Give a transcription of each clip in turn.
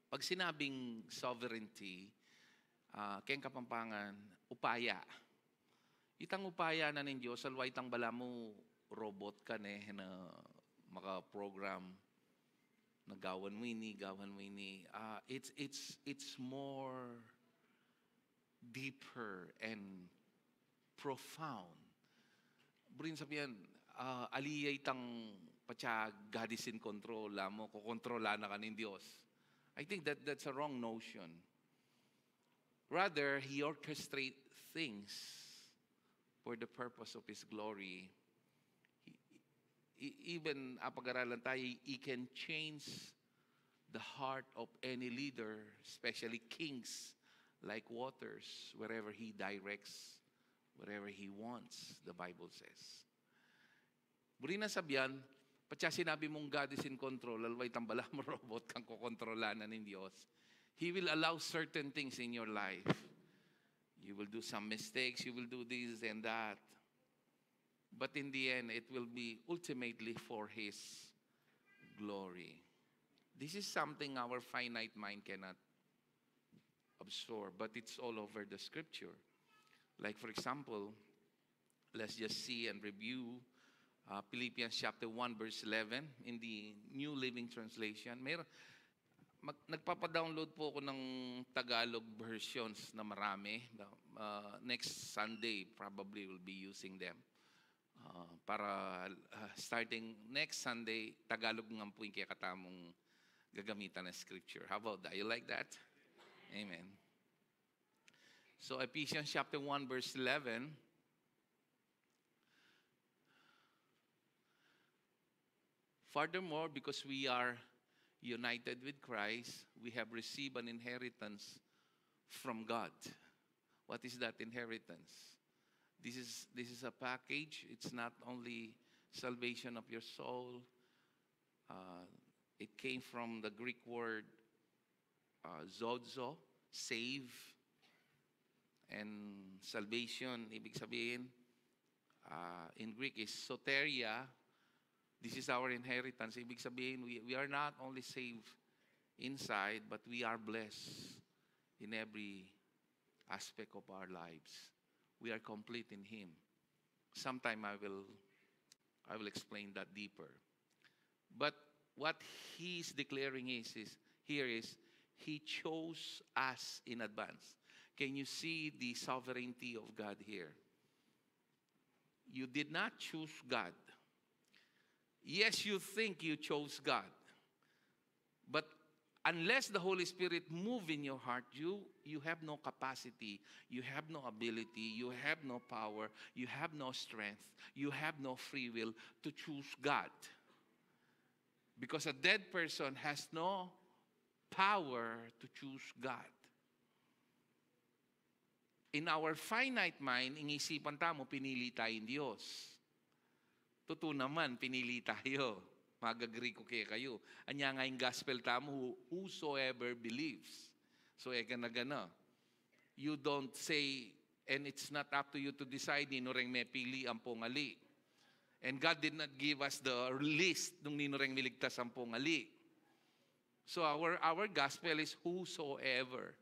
Pag sinabing sovereignty, keng Kapampangan, upaya. Itang upaya na nin Diyos, salwa itang bala mo, robot ka na maka-program na gawan mo ini. It's more deeper and profound. Burin sabihan, aliyay tang pacha God is in control, mo, kukontrola na ka nin Diyos. I think that's a wrong notion. Rather, He orchestrates things for the purpose of His glory. Even pag-aralan tayo, He can change the heart of any leader, especially kings, like waters, wherever He directs, wherever He wants, the Bible says. Buri na sabihan, patya sinabi mong God is in control, alway tambala mo robot kang kukontrola na ng Diyos. He will allow certain things in your life. You will do some mistakes, you will do this and that. But in the end, it will be ultimately for His glory. This is something our finite mind cannot absorb, but it's all over the Scripture. Like for example, let's just see and review Philippians chapter 1 verse 11 in the New Living Translation. Nagpapadownload po ako ng Tagalog versions na marami. Next Sunday probably will be using them. Para starting next Sunday, Tagalog nga po yung kakatamong gagamitan ng Scripture. How about that? You like that? Amen. So Ephesians chapter 1 verse 11. Furthermore, because we are united with Christ, we have received an inheritance from God. What is that inheritance? This is a package. It's not only salvation of your soul. It came from the Greek word zozo, save, and salvation. Ibig sabihin, in Greek is soteria. This is our inheritance. Ibig sabihin, we are not only saved inside, but we are blessed in every aspect of our lives. We are complete in Him. Sometime I will explain that deeper. But what He's declaring is He chose us in advance. Can you see the sovereignty of God here? You did not choose God. Yes, you think you chose God. But unless the Holy Spirit move in your heart, you have no capacity, you have no ability, you have no power, you have no strength, you have no free will to choose God. Because a dead person has no power to choose God. In our finite mind, ingisipan tamo, pinili tayong Diyos. Totoo naman, pinili tayo. Mag-agree ko kayo. Anya nga yung gospel tamo, whosoever believes. So, na gana. You don't say, and it's not up to you to decide, ninureng may pili ang pungali. And God did not give us the list nung ninureng miligtas ang pungali. So, our gospel is whosoever.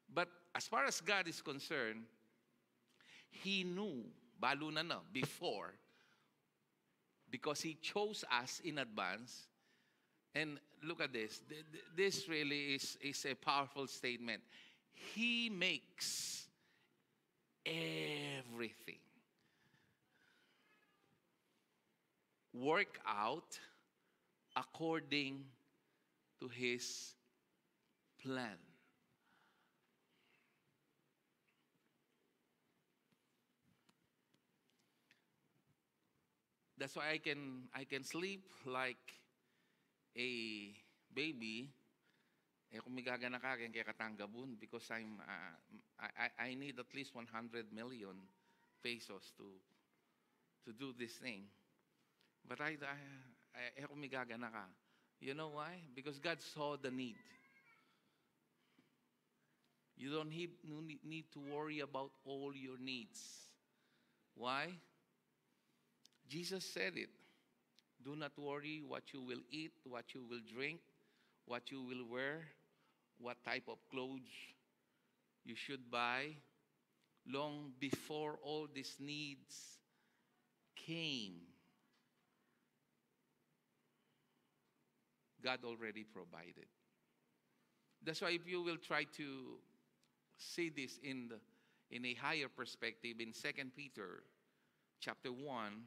But as far as God is concerned, He knew, balo na before, because He chose us in advance. And look at this. This really is a powerful statement. He makes everything work out according to His plan. That's why I can sleep like a baby. Kung migagana ka kaya katanggabun because I need at least 100 million pesos to do this thing. But kung migagana ka. You know why? Because God saw the need. You don't need to worry about all your needs. Why? Jesus said it. Do not worry what you will eat, what you will drink, what you will wear. what type of clothes you should buy. Long before all these needs came, God already provided. That's why if you will try to see this in a higher perspective, in 2 Peter chapter 1,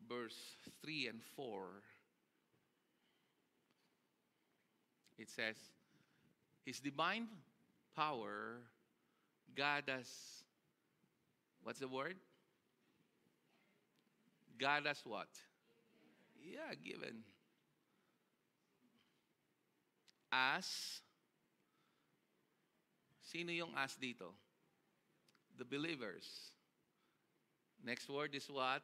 verse 3 and 4, it says, His divine power, God has, what's the word? God has what? Yeah, given us. Sino yung us dito? The believers. Next word is what?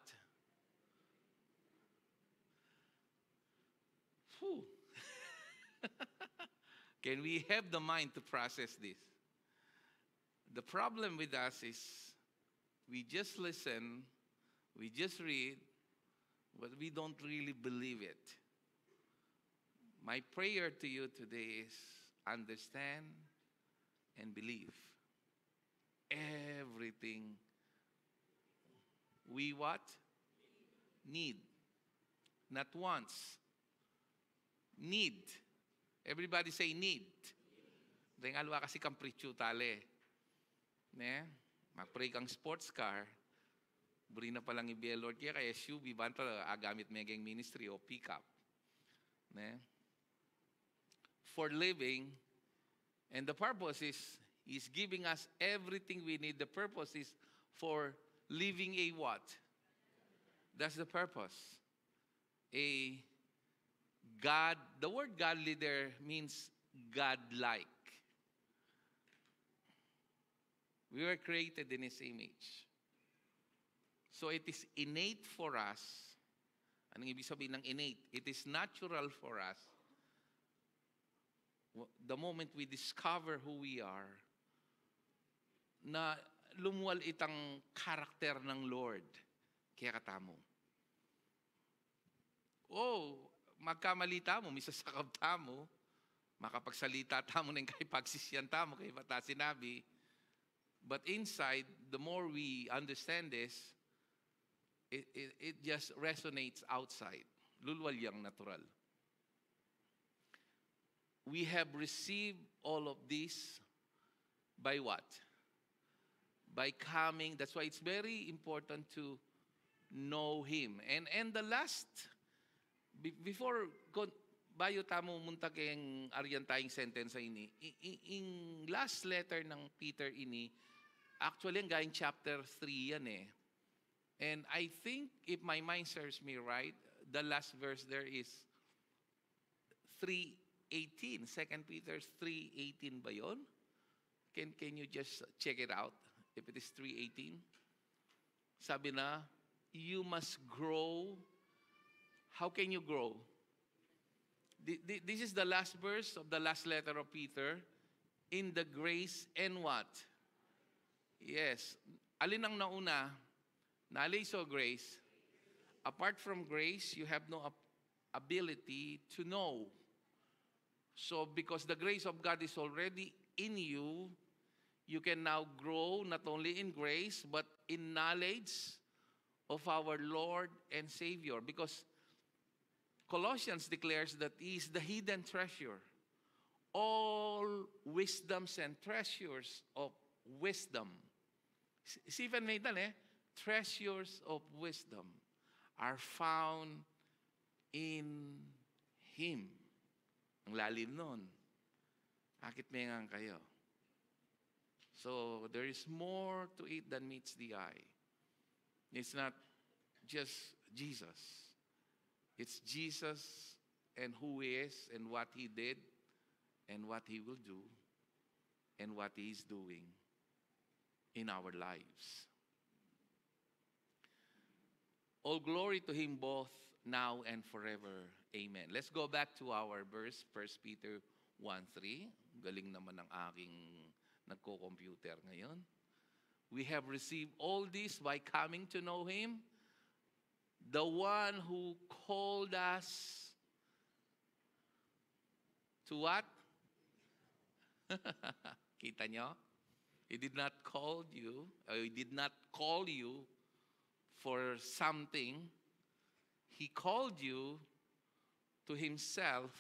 Whew. Can we have the mind to process this? The problem with us is we just listen, we just read, but we don't really believe it. My prayer to you today is understand and believe. Everything we what? Need. Not once. Need. Everybody say need. Dahil alwa kasi kang preacher tale. Ne? Mag-pray kang sports car. Buri na palang i-Lord kaya kaya SUV banta agamit megeng ministry o pick-up. Ne? For living, and the purpose is He's giving us everything we need. The purpose is for living a what? That's the purpose. A God, the word godly there means God-like. We were created in His image. So it is innate for us. Anong ibig sabihin ng innate? It is natural for us. The moment we discover who we are, na lumuwal itang karakter ng Lord. Kaya katamo. Oh, magkamali tamo, misasakab tamo, makapagsalita tamo ng kay pagsisyan tamo, kay bata sinabi. But inside, the more we understand this, it just resonates outside. Lulwal yang natural. We have received all of this by what? By coming. That's why it's very important to know Him. And the last, before bayo tamo munta keng aryan tayong sentence ini, in last letter ng Peter ini, actually ang gayong chapter 3 yan eh. And I think, if my mind serves me right, the last verse there is 3:18. 2 Peter 3:18 ba yun? Can you just check it out? If it is 3:18. Sabi na, you must grow. How can you grow? This is the last verse of the last letter of Peter. In the grace and what? Yes. Alin ang nauna? Knowledge or grace? Apart from grace, you have no ability to know. So because the grace of God is already in you, you can now grow not only in grace, but in knowledge of our Lord and Savior. Because Colossians declares that He is the hidden treasure. All wisdoms and treasures of wisdom. Stephen Nathan, treasures of wisdom are found in Him. Ang lalim nun. Akit mengang kayo. So, there is more to it than meets the eye. It's not just Jesus. It's Jesus and who He is and what He did and what He will do and what He is doing in our lives. All glory to Him both now and forever. Amen. Let's go back to our verse, 1 Peter 1:3. Galing naman ng aking nagko-computer ngayon. We have received all this by coming to know Him, the one who called us to to what? Kita nyo? He did not call you, He did not call you for something. He called you to Himself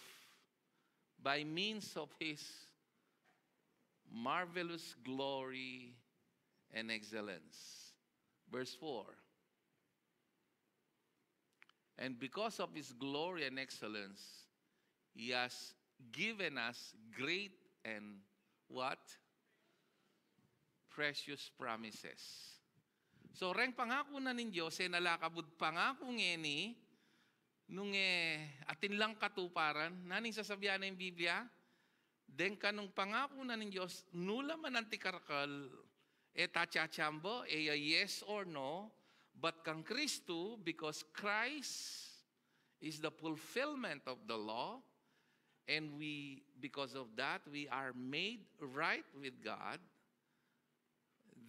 by means of His marvelous glory and excellence. Verse 4. And because of His glory and excellence, He has given us great and what? Precious promises. So, reng pangako na ninyo, nalakabud pangako ngeni, nung atin lang katuparan, naning sasabihan na yung Biblia, den kanong pangako na ninyo, nula man antikarakal, tachachambo, a yes or no, but kang Kristo, because Christ is the fulfillment of the law, and because of that, we are made right with God,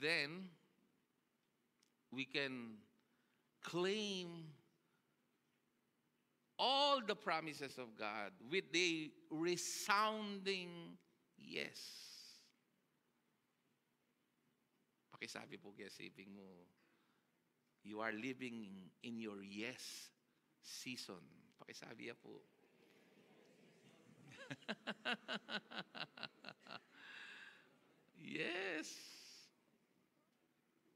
then we can claim all the promises of God with a resounding yes. Pakisabi po kaya siping mo, you are living in your yes season. Pakisabi po. Yes.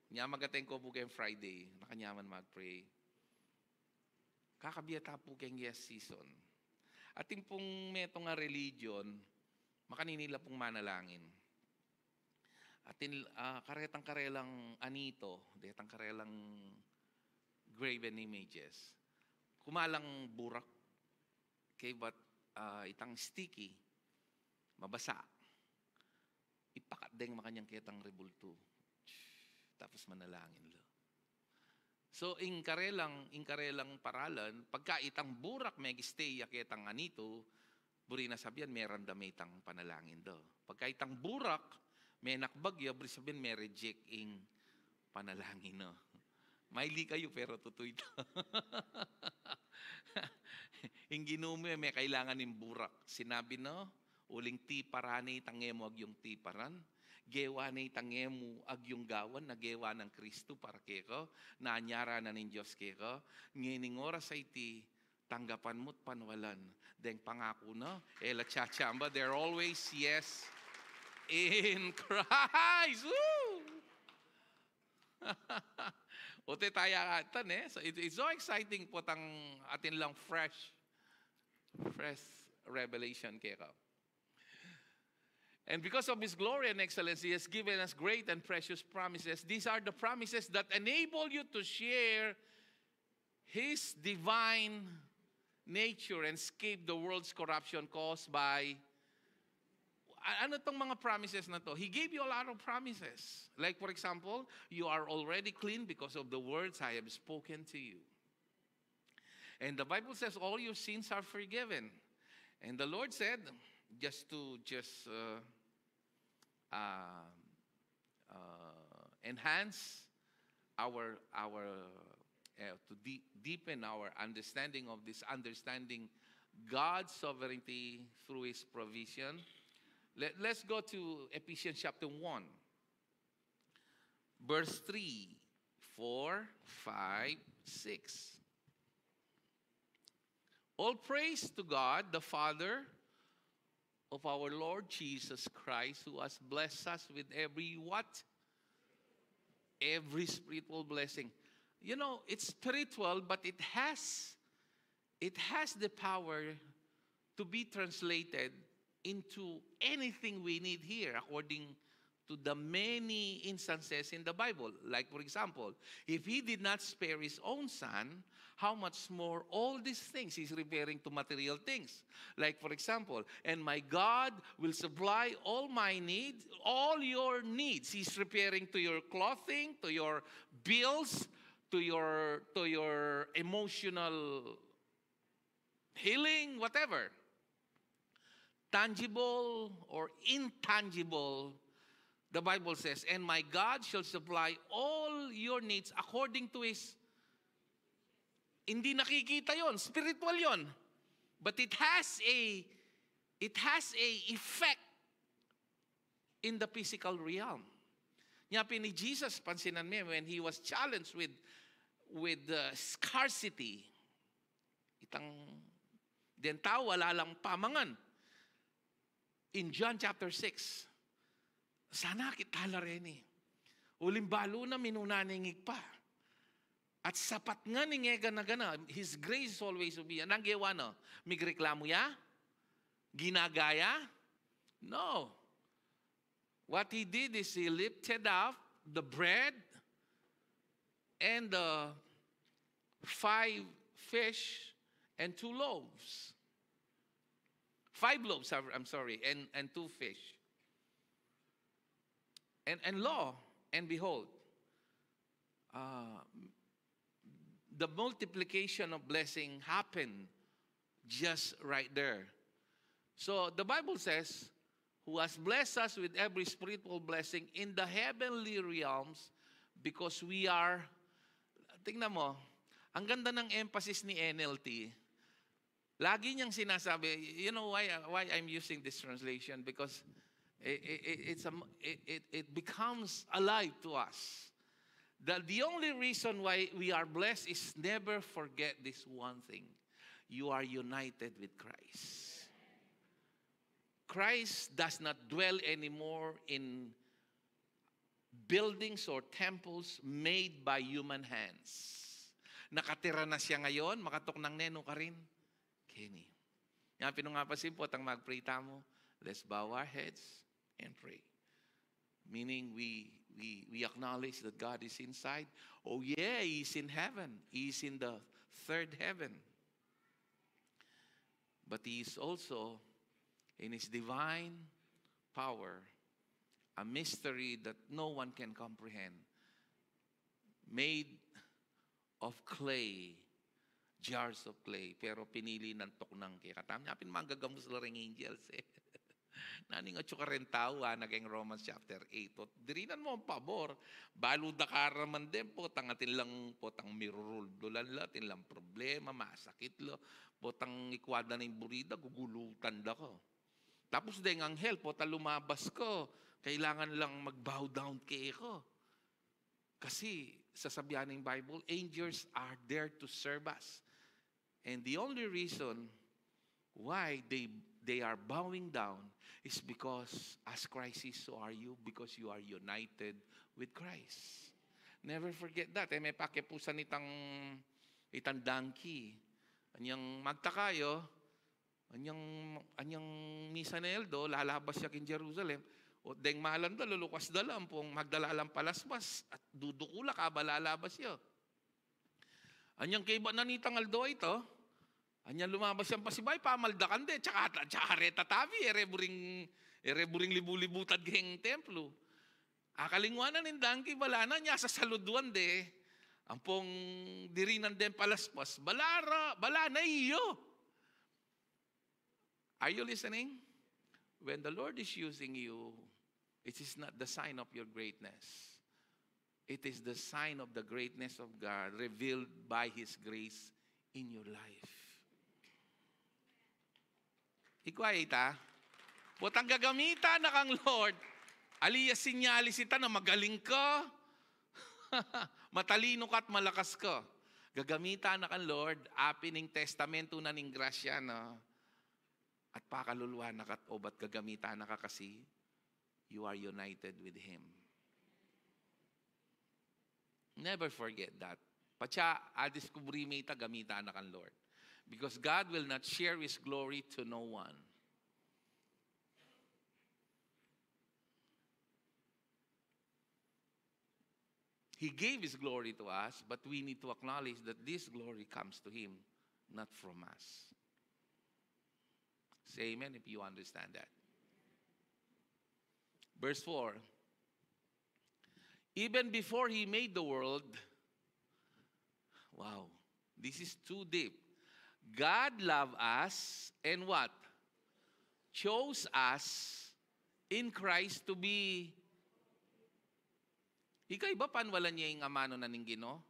Nyamagating ko po kayong Friday, nakanyaman mag-pray. Kakabiyata po kayong yes season. Ating pong metong nga religion, makaninila pong manalangin. Atin karetang-karelang anito, detang karelang graven images. Kumalang burak, kay bat itang sticky, mabasa. Ipakadeng makanyang kitang rebulto. Tapos manalangin lo. So, in karelang paralan, pagka itang burak may stay kitang anito, buri na sabihan, may randamitang panalangin do. Pagka itang burak, may nakbagya, buri sabihan, may reject ing panalangin no. Maili kayo, pero totoo ito. Yung ginumo, may kailangan ng burak. Sinabi no, uling tiparani, tangemo ag yung tiparan. Gewa ni tangemu ag yung gawan na gewa ng Kristo para keko, na anyara na ng Diyos keko. Ngining oras ay ti, tanggapan mo't panwalan. Deng pangako no, ela chachamba, they're always yes in Christ. Woo! Ote taya atan so it's so exciting po tang atin lang fresh revelation keko. And because of His glory and excellence, He has given us great and precious promises. These are the promises that enable you to share His divine nature and escape the world's corruption caused by... Ano tong mga promises na to? He gave you a lot of promises. Like for example, you are already clean because of the words I have spoken to you. And the Bible says all your sins are forgiven. And the Lord said, enhance to deepen our understanding of this understanding God's sovereignty through His provision. Let's go to Ephesians chapter 1, verse 3, 4, 5, 6. All praise to God, the Father of our Lord Jesus Christ, who has blessed us with every what? Every spiritual blessing. You know, it's spiritual, but it has the power to be translated into anything we need here, according to the many instances in the Bible. Like, for example, if He did not spare His own Son, how much more all these things? He's referring to material things. Like, for example, and my God will supply all my needs, all your needs. He's referring to your clothing, to your bills, to your emotional healing, whatever. Tangible or intangible, the Bible says, and my God shall supply all your needs according to His... Hindi nakikita yon, spiritual yon. But it has it has a effect in the physical realm. Nya ni Jesus, pansinan mo, when he was challenged with scarcity, itang den tao wala lang pamangan. In John chapter 6, sana kitala rin eh. Ulimbalo na minunaningig pa. At sapat nga ningega na gana, His grace always will be. Anong gawa no? Migreklamo ya? Ginagaya? No. What He did is He lifted up the bread and the 5 fish and 2 loaves. 5 loaves, I'm sorry, and 2 fish. And lo, and behold, the multiplication of blessing happened just right there. So the Bible says, who has blessed us with every spiritual blessing in the heavenly realms, because we are, tingnan mo, ang ganda ng emphasis ni NLT. Lagi niyang sinasabi, you know why I'm using this translation? Because it becomes alive to us. The only reason why we are blessed is never forget this one thing. You are united with Christ. Christ does not dwell anymore in buildings or temples made by human hands. Nakatira na siya ngayon, makatok ng neno ka rin. Kenny. Yan, pinungapasin po, tang mag-pray tamo, let's bow our heads and pray. Meaning we acknowledge that God is inside. Oh yeah, He's in heaven. He's in the 3rd heaven. But He is also in His divine power, a mystery that no one can comprehend, made of clay, jars of clay, pero pinili ng toknang kaya katam. Yapin manggagamos la ring angels eh. Naning at suka rin tao naging Romans chapter 8. At dirinan mo ang pabor, balo da karaman din po, tangatin lang po, tang miruruldulan la, tinlang problema, masakit lo, po tang ikwada na yung burida, gugulutan da ko. Tapos deng anghel po, lumabas ko, kailangan lang mag-bow down kay ko. Kasi, sasabihan ng Bible, angels are there to serve us. And the only reason why they are bowing down is because as Christ is, so are you, because you are united with Christ. Never forget that. May pakipusan itang donkey. Anyang magtakayo, anyang misa na eldo, lalabas siya kin Jerusalem, o deng mahalan da, lulukas da lang pong magdalalang palaspas, at dudukula ka ba lalabas siya. Anyang kaiba nanitang aldo ito, anyang lumabas siyang pasibay, pamaldakan de, tsaka reta tabi, ereburing libu-libutan keng templo. Akalingwanan ng dangki, bala na niya sa saluduan de, ang pong dirinan den palaspas, bala na iyo. Are you listening? When the Lord is using you, it is not the sign of your greatness. It is the sign of the greatness of God revealed by His grace in your life. Ikuay ita, butang gagamita na kang Lord, aliya sinyalis ita na magaling ka, matalino ka at malakas ka. Gagamita na kang Lord, apining testamento na ning grasya na, at pakaluluwa na kat obat gagamita na ka kasi you are united with Him. Never forget that. Pacha, adiskubri may ita gamita na kan Lord. Because God will not share His glory to no one. He gave His glory to us, but we need to acknowledge that this glory comes to Him, not from us. Say amen if you understand that. Verse 4. Even before He made the world, wow, this is too deep. God loved us and what? Chose us in Christ to be. Ikay ba panwala niya yung amano na ning Ginoo?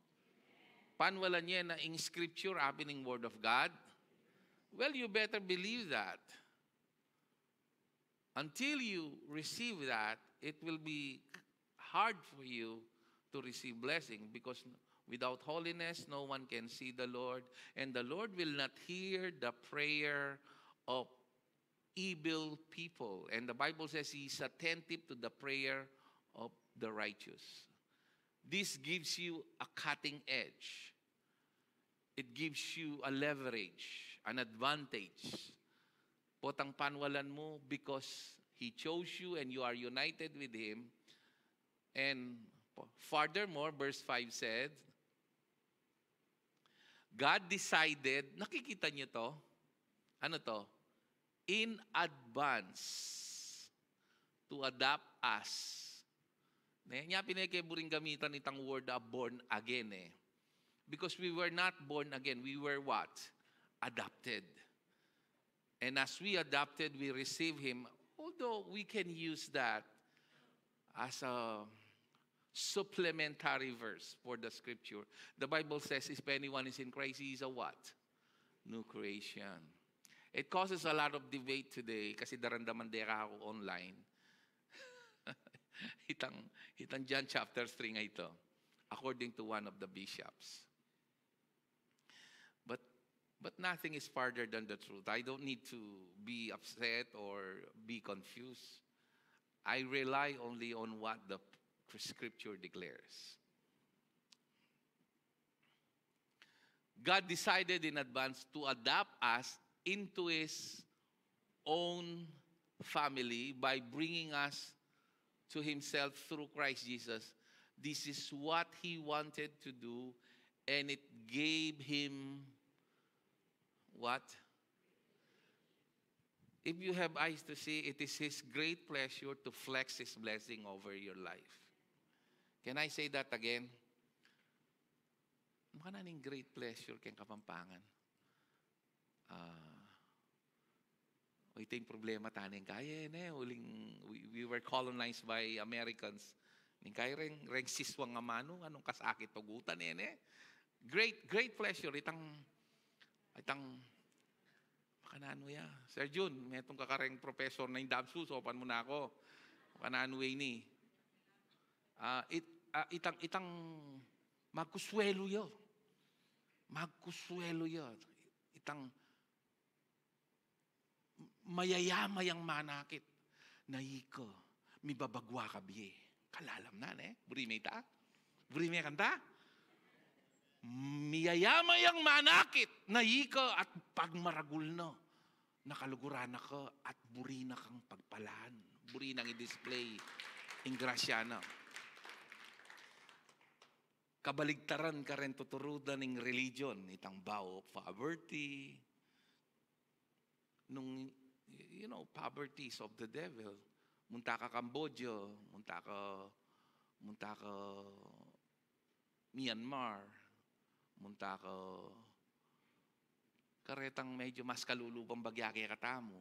Panwala niya na in scripture, happening word of God? Well, you better believe that. Until you receive that, it will be hard for you to receive blessing, because without holiness, no one can see the Lord, and the Lord will not hear the prayer of evil people. And the Bible says He's attentive to the prayer of the righteous. This gives you a cutting edge. It gives you a leverage, an advantage. Potang panwalan mo because He chose you and you are united with Him. And furthermore, verse 5 said, God decided, nakikita niyo to? Ano to? In advance to adopt us. Nya pinagkiburing gamitan itang word born again eh. Because we were not born again. We were what? Adopted. And as we adopted, we receive Him. Although we can use that as a supplementary verse for the scripture. The Bible says, if anyone is in Christ, he is a what? New creation. It causes a lot of debate today kasi darandaman dera ako online. Hitang John chapter 3 nga ito, according to one of the bishops. But nothing is farther than the truth. I don't need to be upset or be confused. I rely only on what the Scripture declares. God decided in advance to adopt us into His own family by bringing us to Himself through Christ Jesus. This is what He wanted to do, and it gave Him what? If you have eyes to see, it is His great pleasure to flex His blessing over your life. Can I say that again? Maka naning great pleasure keng Kapampangan. Ito yung problema taning kaya ne. We were colonized by Americans. Ning kaya reng siswang nga mano, anong kasakit tugutan ne. Great pleasure. Itang makanano ya. Sir Jun, may itong kakareng professor na yung Dabsu, sopan mo na ako. Makanano ni. Itang magkuswelo yun. Magkuswelo yun. Itang mayayamayang manakit. Naiko, mibabagwa ka biye. Kalalam na, Buri may ta? Buri may kanta? Miyayamayang manakit, naika at pagmaragul no. Nakaluguran ako at buri na kang pagpalaan. Buri nang i-display in grasyana. Kabaligtaran ka rin tuturudan ng religion. Itang bao, poverty. Poverties of the devil. Munta ka Cambodia, munta ka Myanmar, munta ka karetang medyo mas kalulubang bagyake katamo.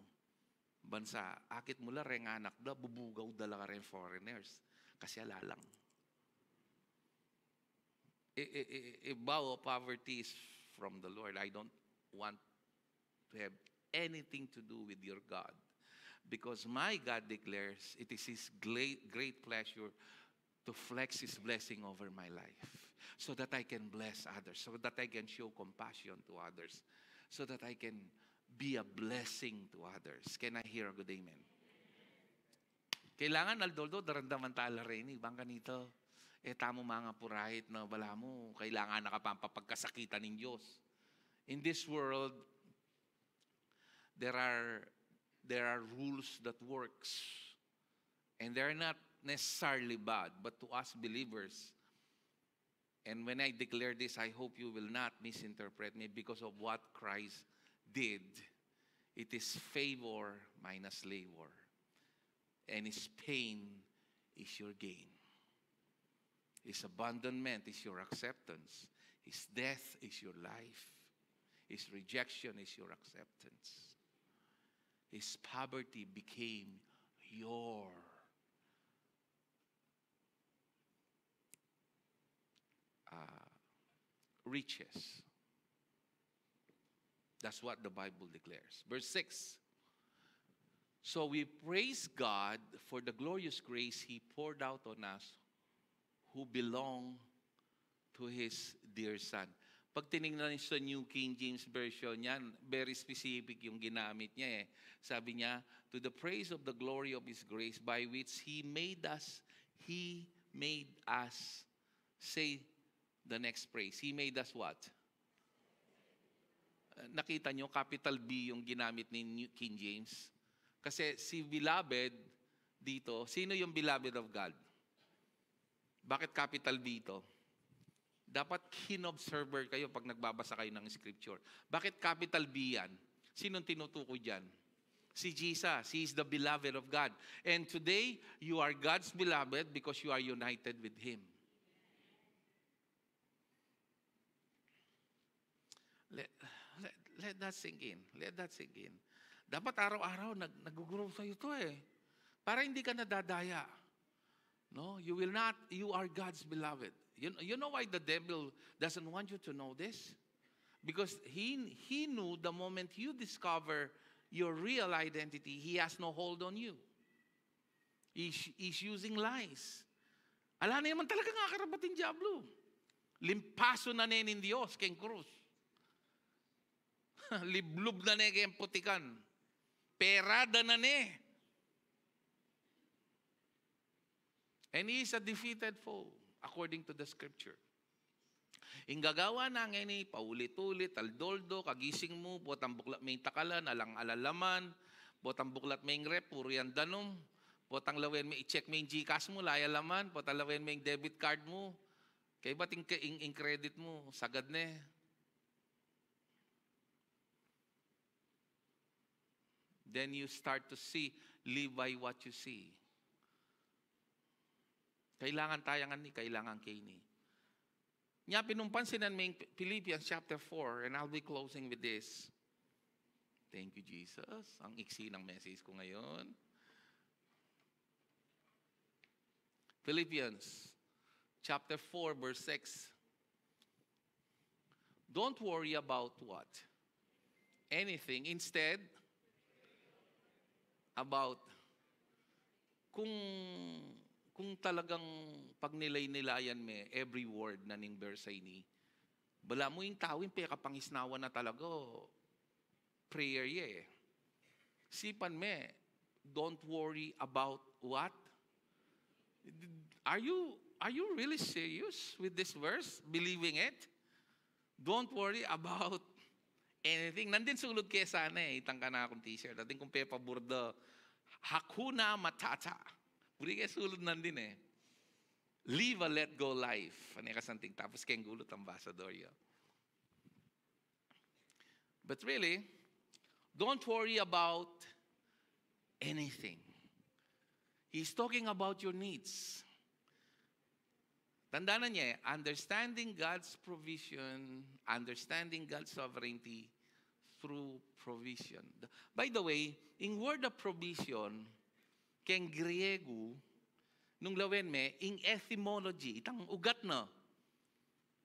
Bansa, akit mula rin anak da, bubugaw dala ka rin foreigners. Kasi alalang. If bow of poverty is from the Lord, I don't want to have anything to do with your God. Because my God declares it is His great pleasure to flex His blessing over my life. So that I can bless others. So that I can show compassion to others. So that I can be a blessing to others. Can I hear a good amen? Kailangan aldoldo darandaman tala rin. Ibang ganito. Tamo mga purahit na bala mo. Kailangan nakapampapagkasakitan ng Diyos. In this world, there are rules that works. And they're not necessarily bad, but to us believers. And when I declare this, I hope you will not misinterpret me because of what Christ did. It is favor minus labor. And His pain is your gain. His abandonment is your acceptance. His death is your life. His rejection is your acceptance. His poverty became your riches. That's what the Bible declares. Verse 6. So we praise God for the glorious grace He poured out on us who belong to His dear Son. Pag tinignan niyo sa New King James Version yan, very specific yung ginamit niya eh. Sabi niya, to the praise of the glory of His grace by which He made us. Say the next praise. He made us what? Nakita niyo, capital B yung ginamit ni New King James. Kasi si beloved dito, sino yung beloved of God? Bakit capital B ito? Dapat keen observer kayo pag nagbabasa kayo ng scripture. Bakit capital B yan? Sinong tinutukoy dyan? Si Jesus. He is the beloved of God. And today, you are God's beloved because you are united with Him. Let that sink in. Let that sink in. Dapat araw-araw nag-grow sa'yo ito eh. Para hindi ka nadadaya. No, you will not. You are God's beloved. You know why the devil doesn't want you to know this? Because he knew the moment you discover your real identity, he has no hold on you. He's using lies. Ala na naman talaga nga karabating Diablo. Limpaso na nin Diyos keng krus. Liblub na ne keng putikan. Perada na ne. And he is a defeated foe, according to the scripture. Ingagawa na ngayon ni paulit-ulit, aldoldo, kagising mo, botang buklat may takalan, alang alalaman, botang buklat may rep, puro yan danom, botang lawen may i-check may GCash mo, laya laman, botang lawen may debit card mo, kaya ba't in credit mo, sagad na eh. Then you start to see, live by what you see. Kailangan tayangan ni, kailangan kay ni. Nya pinumpansinan may Philippians chapter 4, and I'll be closing with this. Thank you, Jesus. Ang iksi ng message ko ngayon. Philippians chapter 4, verse 6. Don't worry about what? Anything. Instead, about kung talagang pag nilay-nilayan me, every word na ning bersay ni, bala mo yung tawin, pe kapangisnawa na talaga, prayer ye. Sipan me, don't worry about what? Are you really serious with this verse? Believing it? Don't worry about anything. Nandin sulod kaya sana eh, itang ka na akong t-shirt. Ating kung pepa burdo, Hakuna Matata. Buri kaya sulod nandin eh. Live a let-go life. Ano yung kasanting tapos kayong gulot ambassador yun. But really, don't worry about anything. He's talking about your needs. Tandaan na niya, understanding God's provision, understanding God's sovereignty through provision. By the way, in word of provision, keng Griego, nung lawen me, in etymology, itang ugat na,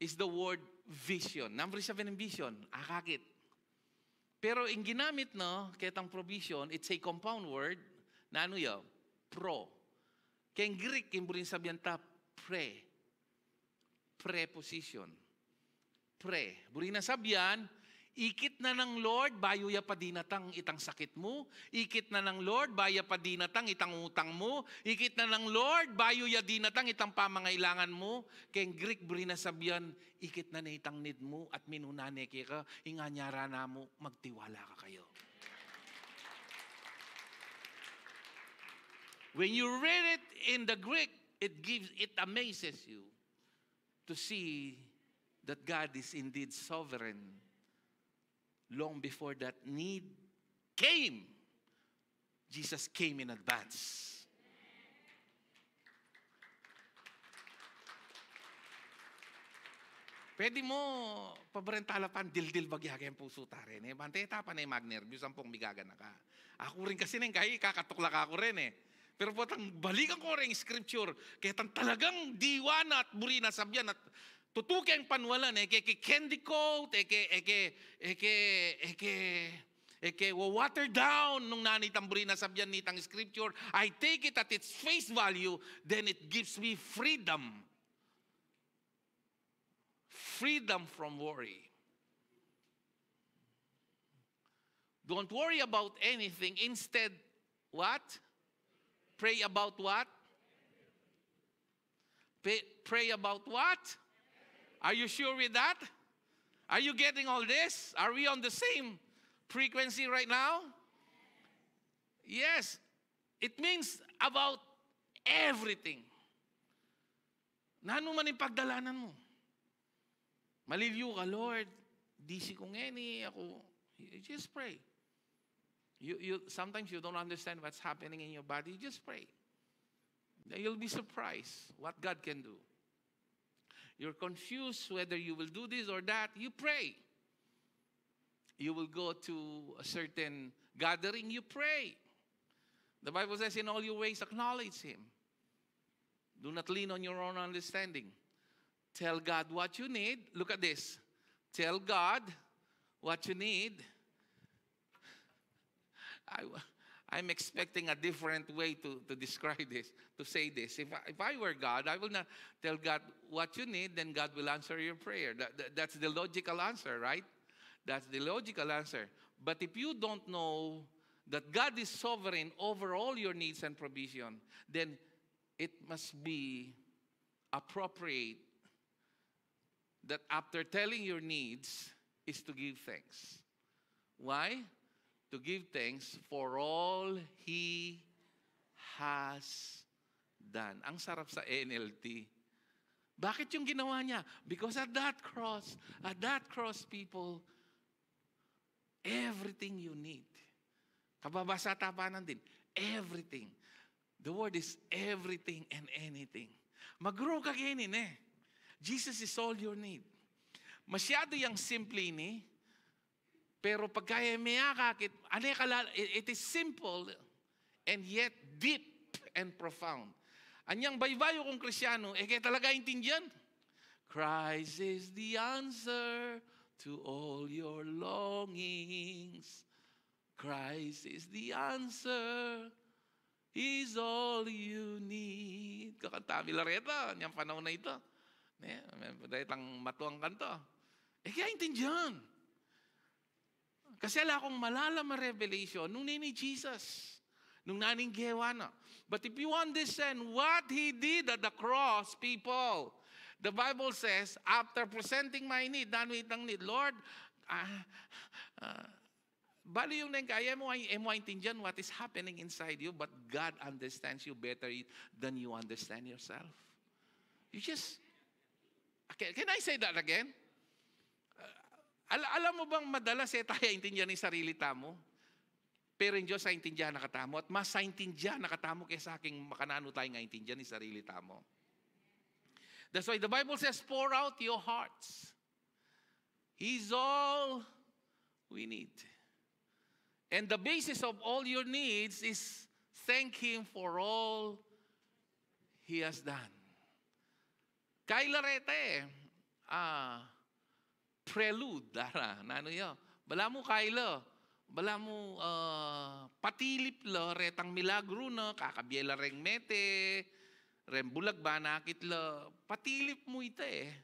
is the word vision. Number 7 in vision, akakit. Pero in ginamit na, ketang provision, it's a compound word, na ano yun? Pro. Keng Greek, yung burin sabihan ta, preposition. Burin na sabihan, ikit na ng Lord, bayo ya pa dinatang itang sakit mo. Ikit na ng Lord, baya pa dinatang itang utang mo. Ikit na ng Lord, bayo ya dinatang itang pamangailangan mo. Keng Greek, burin na sabihan, ikit na na itang need mo at minunane ka, inganyara na mo, magtiwala ka kayo. When you read it in the Greek, it amazes you to see that God is indeed sovereign. Long before that need came, Jesus came in advance. Pwede mo pabarentala pan dil-dil bagyagay ang puso tarin. Bante tapan ay magnervyos ang pong bigaga na ka. Ako rin kasi nang kaya kakatuklak ako rin eh. Pero po tang balikan ko rin scripture, kaya tang talagang diwana at burina sabyan at tutuki ang panwalan, candy coat, Eke, water down nung nanitang sabyan nitang scripture. I take it at its face value, then it gives me freedom. Freedom from worry. Don't worry about anything. Instead, what? Pray about what? Pray about what? Are you sure with that? Are you getting all this? Are we on the same frequency right now? Yes. It means about everything. Nano man yung pagdalanan mo. Maliliw ka, Lord. Di ko ngeni ako. Just pray. Sometimes you don't understand what's happening in your body. Just pray. You'll be surprised what God can do. You're confused whether you will do this or that. You pray. You will go to a certain gathering. You pray. The Bible says, in all your ways, acknowledge Him. Do not lean on your own understanding. Tell God what you need. Look at this. Tell God what you need. I'm expecting a different way to describe this, to say this. If I were God, I will not tell God what you need, then God will answer your prayer. That's the logical answer, right? That's the logical answer. But if you don't know that God is sovereign over all your needs and provision, then it must be appropriate that after telling your needs is to give thanks. Why? To give thanks for all He has done. Ang sarap sa NLT. Bakit yung ginawa niya? Because at that cross, people, everything you need. Kababasa tapanan din. Everything. The word is everything and anything. Mag-grow ka kainin eh. Jesus is all your need. Masyado yung simple ni, pero pagkaya miyakakit, it is simple and yet deep and profound. Anyang baybayo kong Krisyano, kaya talaga intindihan. Christ is the answer to all your longings. Christ is the answer. He's all you need. Kakanta Milareta, niyang panahon na ito. Dahil lang matuang kanto. Kaya intindihan. Kasi ala akong malalam na revelation nung ni Jesus, nung naning Gewana. But if you understand what He did at the cross, people, the Bible says, after presenting my need, nanwitang need, Lord, bali yung nang kaya mo ay intindihan what is happening inside you, but God understands you better than you understand yourself. You just, can I say that again? Alam mo bang madalas tayo intindihan ng sarili tamo? Pero yung Diyos ay intindihan na katamo. At mas sa intindihan na katamo kaysa aking makanano tayo nga intindihan ng sarili tamo. That's why the Bible says, pour out your hearts. He's all we need. And the basis of all your needs is thank Him for all He has done. Kay Larete, prelude, nano yun. Bala mo Kylo, bala mo patilip lo, retang milagro no, kakabiela reng mete, rem bulag ba nakit lo, patilip mo ito eh.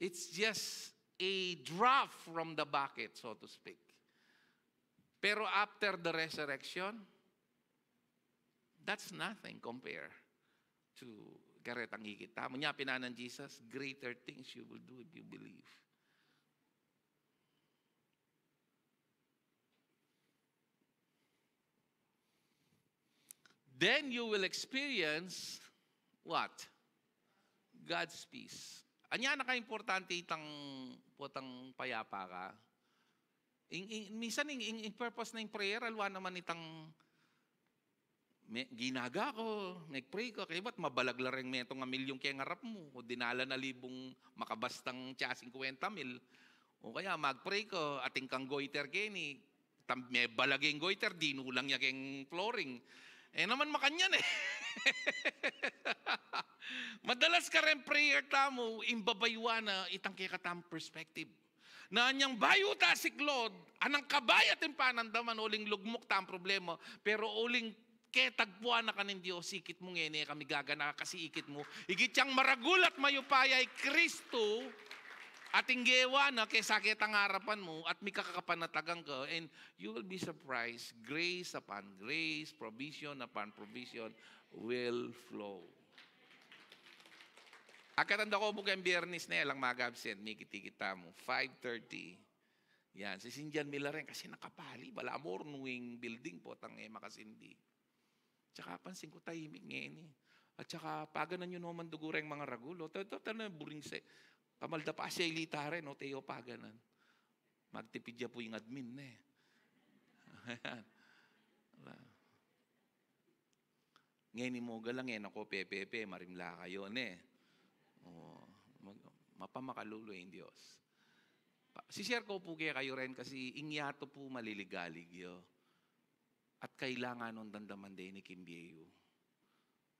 It's just a drop from the bucket, so to speak. Pero after the resurrection, that's nothing compared to karetang higit. Tama niya pinanan Jesus, greater things you will do if you believe. Then you will experience what? God's peace. Anya naka-importante itang putang payapa ka. Minsan in purpose na yung prayer, alwa naman itang ginaga ko, nag-pray ko, kaya ba't mabalaglareng metong nga milyong kaya ngarap mo, o dinala na libong makabastang tiyasing 50 mil, o kaya mag-pray ko, ating kang goiter kini, may balaging goiter, dinulang niya keng flooring. Naman makanyan eh. Madalas ka rin prayer tamo, imbabaywa na itang kaya katam perspective. Na anyang bayuta si Claude, anang kabayat yung panandaman, uling lugmok ta ang problema, pero uling ketagpuan na kanin Diyos, ikit mo ngene, kami gagana kasi ikit mo. Ikit siyang maragulat mayupayay Kristo, at inggewa na kay sakit ang harapan mo at may kakakapanatagang ka, and you will be surprised, grace upon grace, provision upon provision will flow. Akatanda ko mo kayong biyernes na lang mag-absent, may kita mo, 5:30. Yan, si Sinjan Miller rin, kasi nakapali, bala more nuwing building po, tangay makasindi. Tsaka pansin ko tahimik ngayon eh. At tsaka paganan nyo naman dugureng mga ragulo. Ito na buring se. Kamalda pa siya ilitare, no? Teo paganan. Magtipidya po yung admin na eh. Ngayon mo galang eh, ako pepepe, marimla kayo na eh. Oh, mapamakaluluy yung Diyos. Sishare ko po kayo rin kasi ingyato po maliligalig yo. At kailangan nung dandaman din ni Kimbiyo.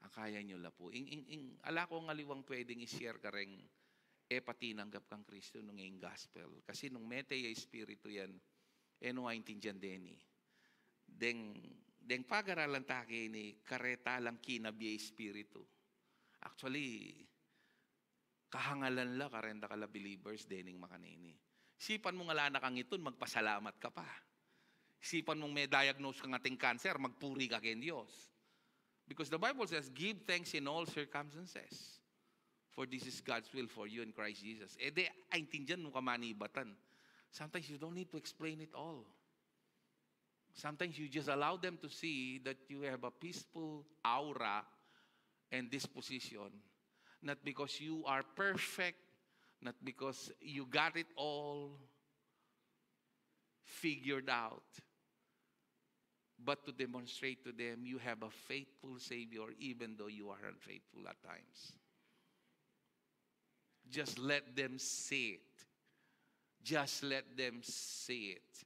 Akaya nyo la po. Ala ko nga liwang pwedeng i-share ka rin patinanggap kang Kristo nung ngayong gospel. Kasi nung metay espiritu yan, no intindihan din eh. Deng pag-aralan taki ni kareta lang kinabiyay espiritu. Actually, kahangalan la karenda kala believers dening makanini. Sipan mo nga lana kang iton, magpasalamat ka pa. Sipan mong may diagnose kang ating cancer, magpuri ka kay Diyos. Because the Bible says, give thanks in all circumstances. For this is God's will for you in Christ Jesus. De, aintindihan mo kamanibatan. Sometimes you don't need to explain it all. Sometimes you just allow them to see that you have a peaceful aura and disposition. Not because you are perfect, not because you got it all figured out, but to demonstrate to them you have a faithful Savior even though you are unfaithful at times. Just let them see it. Just let them see it.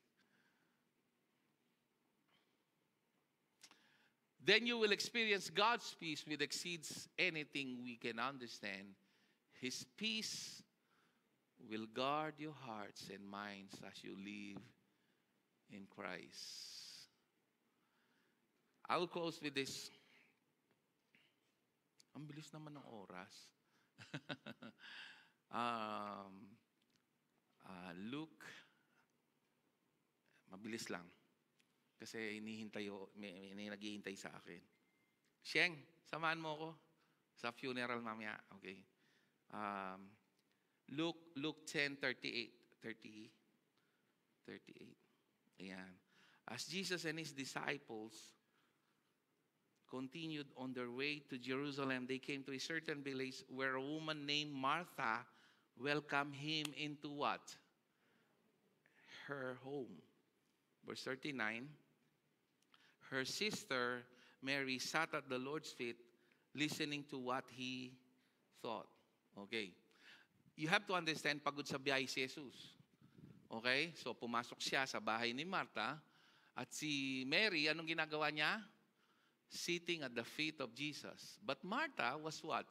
Then you will experience God's peace which exceeds anything we can understand. His peace will guard your hearts and minds as you live in Christ. I will close with this. Ang bilis naman ng oras. Luke, mabilis lang. Kasi may naghihintay sa akin. Sheng, samahan mo ako sa funeral mamaya. Okay. Luke 10:38. 38. Ayan. As Jesus and His disciples continued on their way to Jerusalem, they came to a certain village where a woman named Martha welcomed Him into what? Her home. Verse 39, her sister Mary sat at the Lord's feet listening to what He thought. Okay. You have to understand, pagod sa biyahe si Jesus. Okay? So, pumasok siya sa bahay ni Martha. At si Mary, anong ginagawa niya? Sitting at the feet of Jesus. But Martha was what?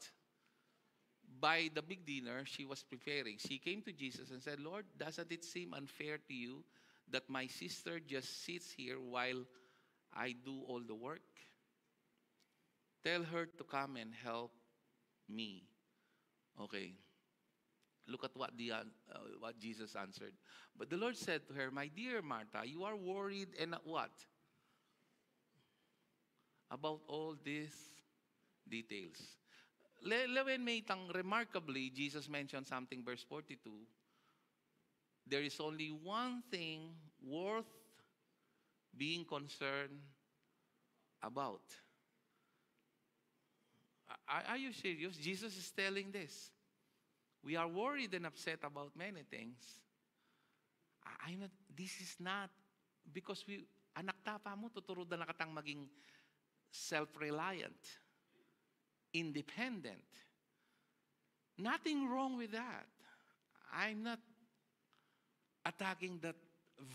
By the big dinner, she was preparing. She came to Jesus and said, Lord, doesn't it seem unfair to you that my sister just sits here while I do all the work? Tell her to come and help me. Okay. Look at what Jesus answered. But the Lord said to her, my dear Martha, you are worried and what? About all these details. Lewen Meitang, remarkably, Jesus mentioned something, verse 42. There is only one thing worth being concerned about. Are you serious? Jesus is telling this. We are worried and upset about many things. This is not, because anak tapa mo, tuturo na nakatang maging self-reliant, independent. Nothing wrong with that. I'm not attacking that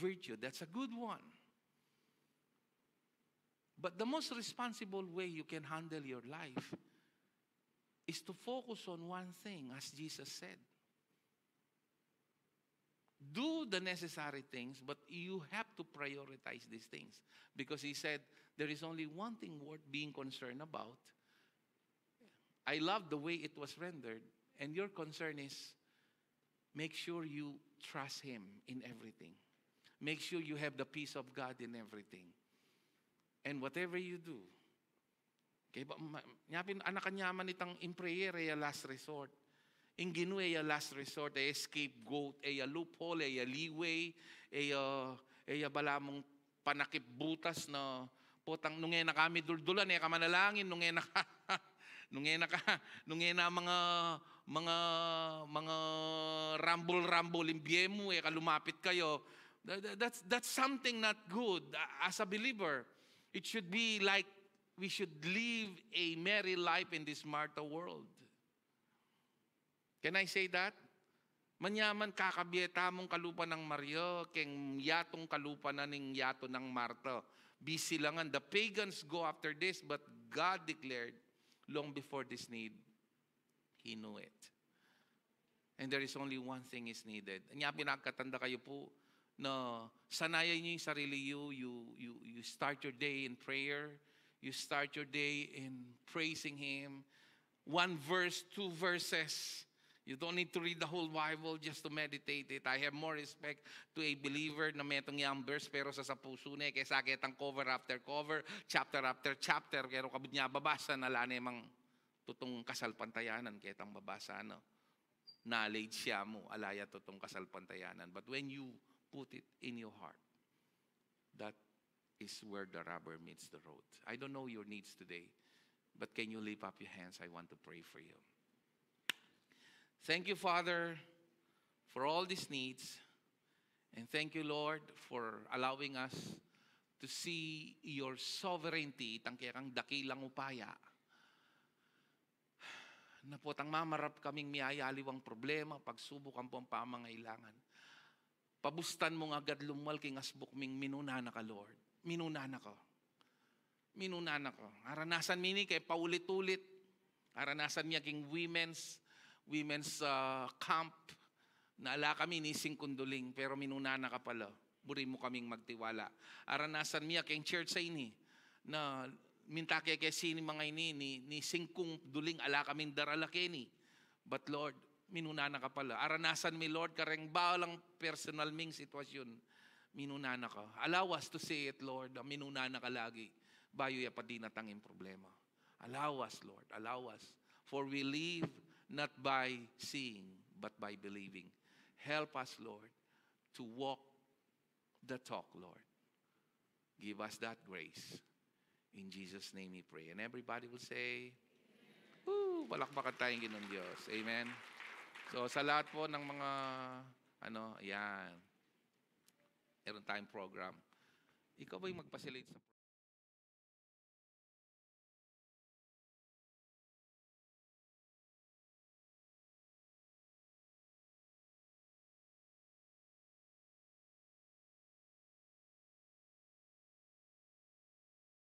virtue. That's a good one. But the most responsible way you can handle your life is to focus on one thing, as Jesus said. do the necessary things, but you have to prioritize these things. Because he said, there is only one thing worth being concerned about. I love the way it was rendered. And your concern is, make sure you trust Him in everything. Make sure you have the peace of God in everything. And whatever you do, kaya ba, anak kanyaman itang in prayer, ay last resort. In ginu ay last resort, ay scapegoat, ay loophole, ay leeway, ay balamong panakip butas na potang nungay na kami duldulan, ay kamanalangin, nungay na mga rumble imbiemo, kalumapit kayo. That's something not good. As a believer, it should be like we should live a merry life in this Martha world. Can I say that? Manyaman kakabieta mong kalupa ng Mario, keng yatong kalupa na ning yato ng Marta. Busy langan. The pagans go after this, but God declared, long before this need, He knew it. And there is only one thing is needed. Anya pinagkatanda kayo po na sanayan niyo yung sarili you start your day in prayer, you start your day in praising Him. 1 verse, 2 verses. You don't need to read the whole Bible just to meditate it. I have more respect to a believer na metong yung verse pero sa puso na kaysa kitang cover after cover, chapter after chapter, pero kabud niya babasa na lana mang tutong kasalpantayanan kitang babasa, no? Knowledge siya mo, alaya tutong kasalpantayanan. But when you put it in your heart, that is where the rubber meets the road. I don't know your needs today, but can you lift up your hands? I want to pray for you. Thank you, Father, for all these needs. And thank you, Lord, for allowing us to see your sovereignty, tangkirang dakilang upaya. Na potang mamarap kaming miyayaliwang problema, pagsubok ang pamangailangan. Pabustan mo agad lumal king asbuk ming minunana ka, Lord. Minunana ko. Aranasan mini kay paulit-ulit. Aranasan niya king women's camp. Naala kami ni Singkunduling, pero minunana ka pala. Buri mo kaming magtiwala. Aranasan niya king church sa ini na minta kay sini mga ini ni Singkung Duling ala kaming daralakeni. But Lord, minunana ka pala. Aranasan mi Lord kareng balang personal ming sitwasyon. Minunana ka. Allow us to say it, Lord. Minunana ka lagi. Bayo ya pa di natanging problema. Allow us, Lord. Allow us. For we live not by seeing, but by believing. Help us, Lord, to walk the talk, Lord. Give us that grace. In Jesus' name we pray. And everybody will say, woo, palakpakan tayong Ginoong Diyos. Amen. So sa lahat po ng mga, ayan, meron tayong program. Ikaw ba'y magpasilate sa